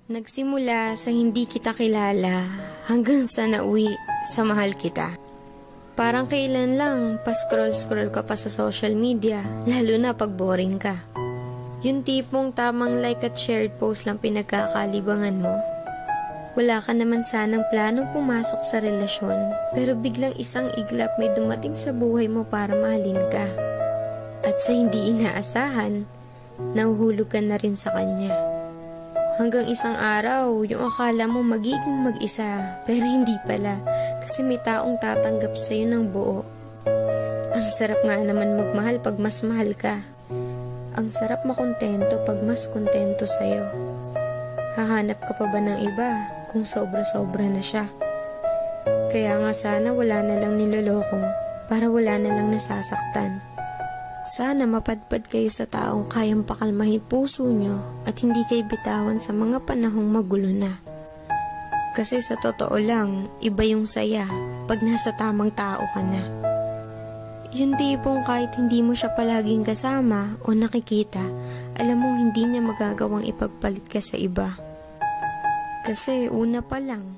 Nagsimula sa hindi kita kilala hanggang sa nauwi sa mahal kita. Parang kailan lang pa-scroll-scroll ka pa sa social media, lalo na pag boring ka. Yung tipong tamang like at shared post lang pinagkakalibangan mo. Wala ka naman sanang planong pumasok sa relasyon, pero biglang isang iglap may dumating sa buhay mo para mahalin ka. At sa hindi inaasahan, nahuhulog ka na rin sa kanya. Hanggang isang araw, yung akala mo magiging mag-isa, pero hindi pala, kasi may taong tatanggap sa'yo ng buo. Ang sarap nga naman magmahal pag mas mahal ka. Ang sarap makontento pag mas kontento sa'yo. Hahanap ka pa ba ng iba kung sobra-sobra na siya? Kaya nga sana wala na lang niloloko para wala na lang nasasaktan. Sana mapadpad kayo sa taong kayang pakalmahin puso nyo at hindi kayo bitawan sa mga panahong magulo na. Kasi sa totoo lang, iba yung saya pag nasa tamang tao ka na. Yung tipong kahit hindi mo siya palaging kasama o nakikita, alam mo hindi niya magagawang ipagpalit ka sa iba. Kasi una pa lang,